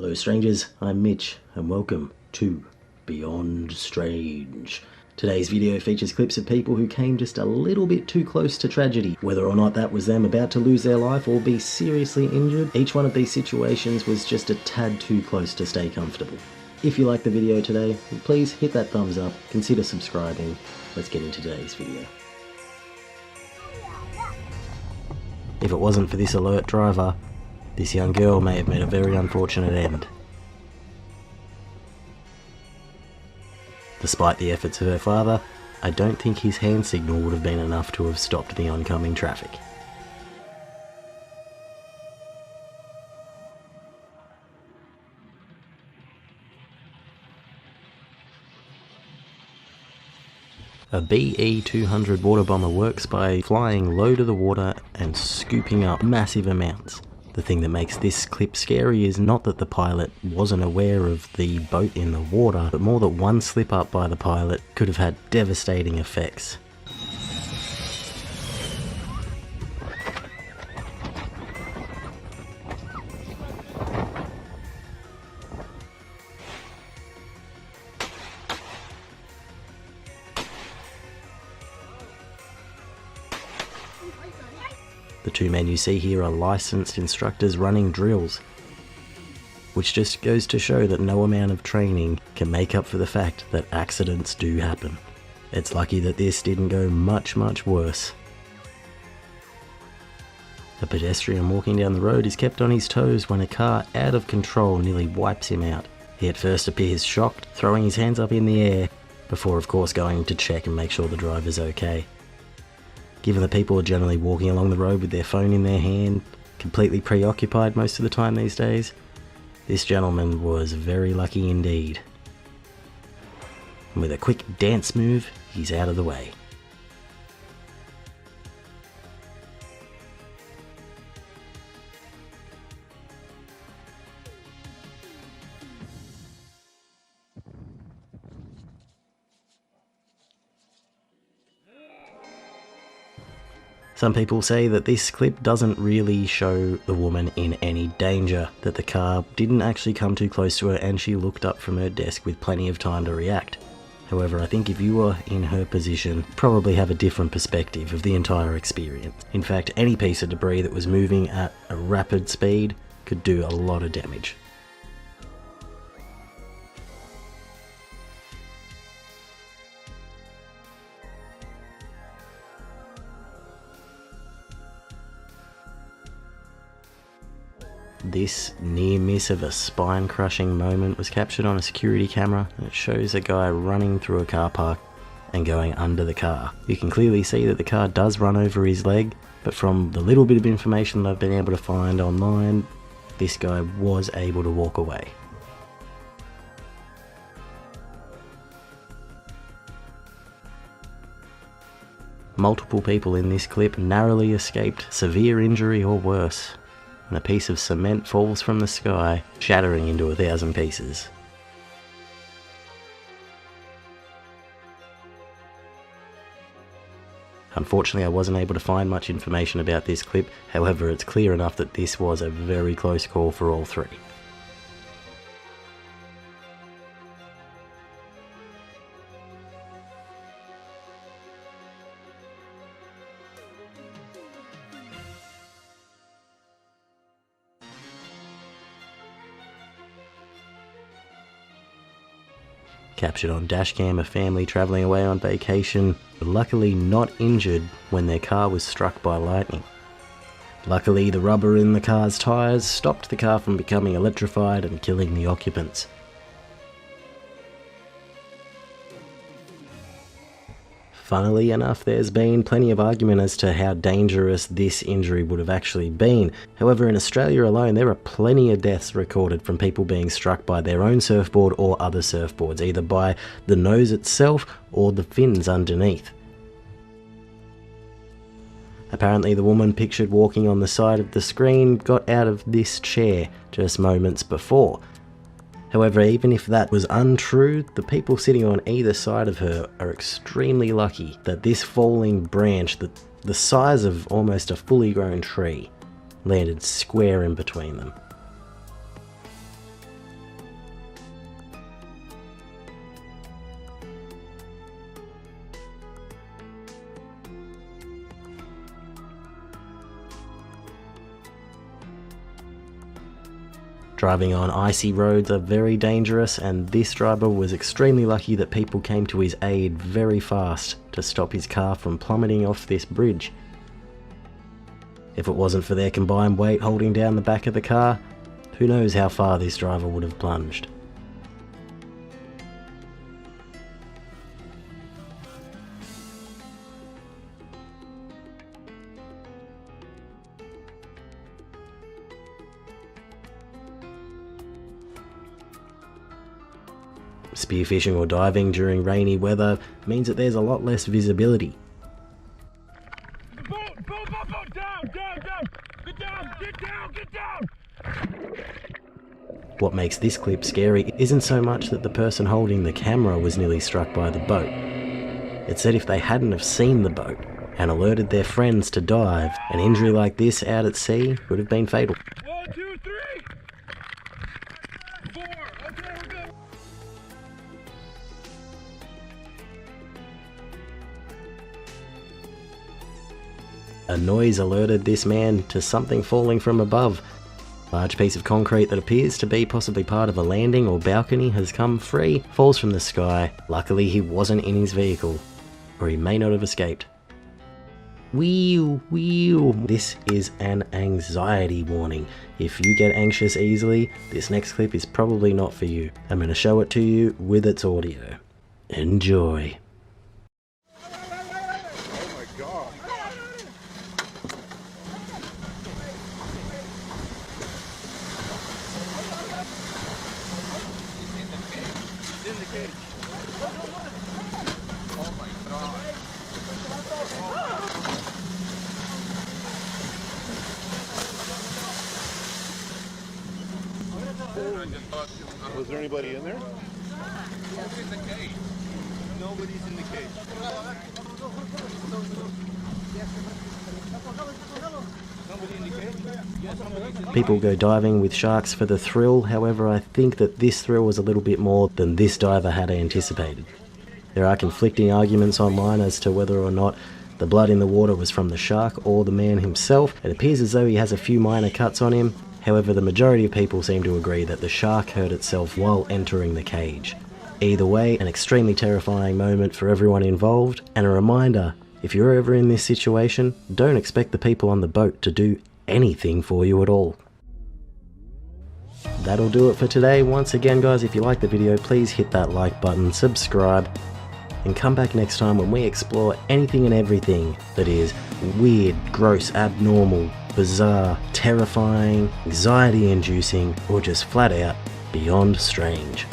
Hello strangers, I'm Mitch and welcome to Beyond Strange. Today's video features clips of people who came just a little bit too close to tragedy. Whether or not that was them about to lose their life or be seriously injured, each one of these situations was just a tad too close to stay comfortable. If you like the video today, please hit that thumbs up, consider subscribing. Let's get into today's video. If it wasn't for this alert driver, this young girl may have met a very unfortunate end. Despite the efforts of her father, I don't think his hand signal would have been enough to have stopped the oncoming traffic. A BE-200 water bomber works by flying low to the water and scooping up massive amounts. The thing that makes this clip scary is not that the pilot wasn't aware of the boat in the water, but more that one slip up by the pilot could have had devastating effects. The two men you see here are licensed instructors running drills, which just goes to show that no amount of training can make up for the fact that accidents do happen. It's lucky that this didn't go much worse. A pedestrian walking down the road is kept on his toes when a car out of control nearly wipes him out. He at first appears shocked, throwing his hands up in the air, before of course going to check and make sure the driver's okay. Given that people are generally walking along the road with their phone in their hand, completely preoccupied most of the time these days, this gentleman was very lucky indeed. And with a quick dance move, he's out of the way. Some people say that this clip doesn't really show the woman in any danger, that the car didn't actually come too close to her and she looked up from her desk with plenty of time to react. However, I think if you were in her position, you'd probably have a different perspective of the entire experience. In fact, any piece of debris that was moving at a rapid speed could do a lot of damage. This near miss of a spine-crushing moment was captured on a security camera, and it shows a guy running through a car park and going under the car. You can clearly see that the car does run over his leg, but from the little bit of information that I've been able to find online, this guy was able to walk away. Multiple people in this clip narrowly escaped severe injury or worse, and a piece of cement falls from the sky, shattering into 1,000 pieces. Unfortunately, I wasn't able to find much information about this clip, however it's clear enough that this was a very close call for all three. Captured on dashcam, a family travelling away on vacation, but luckily not injured when their car was struck by lightning. Luckily, the rubber in the car's tyres stopped the car from becoming electrified and killing the occupants. Funnily enough, there's been plenty of argument as to how dangerous this injury would have actually been. However, in Australia alone, there are plenty of deaths recorded from people being struck by their own surfboard or other surfboards, either by the nose itself or the fins underneath. Apparently, the woman pictured walking on the side of the screen got out of this chair just moments before. However, even if that was untrue, the people sitting on either side of her are extremely lucky that this falling branch, the size of almost a fully grown tree, landed square in between them. Driving on icy roads are very dangerous, and this driver was extremely lucky that people came to his aid very fast to stop his car from plummeting off this bridge. If it wasn't for their combined weight holding down the back of the car, who knows how far this driver would have plunged. Spearfishing or diving during rainy weather means that there's a lot less visibility. What makes this clip scary isn't so much that the person holding the camera was nearly struck by the boat. It's that if they hadn't have seen the boat and alerted their friends to dive, an injury like this out at sea would have been fatal. 1, 2, 3, 4. Okay, we're good. A noise alerted this man to something falling from above. A large piece of concrete that appears to be possibly part of a landing or balcony has come free, falls from the sky. Luckily he wasn't in his vehicle, or he may not have escaped. Wheel, wheel. This is an anxiety warning. If you get anxious easily, this next clip is probably not for you. I'm going to show it to you with its audio. Enjoy. In the cage. Oh my God. Was there anybody in there? Who's in the cage? Nobody's in the cage. Somebody in the cage? Yes, somebody's in the People go diving with sharks for the thrill, however I think that this thrill was a little bit more than this diver had anticipated. There are conflicting arguments online as to whether or not the blood in the water was from the shark or the man himself. It appears as though he has a few minor cuts on him, however the majority of people seem to agree that the shark hurt itself while entering the cage. Either way, an extremely terrifying moment for everyone involved, and a reminder, if you're ever in this situation, don't expect the people on the boat to do anything for you at all. That'll do it for today. Once again guys, if you like the video, please hit that like button, subscribe, and come back next time when we explore anything and everything that is weird, gross, abnormal, bizarre, terrifying, anxiety-inducing, or just flat out beyond strange.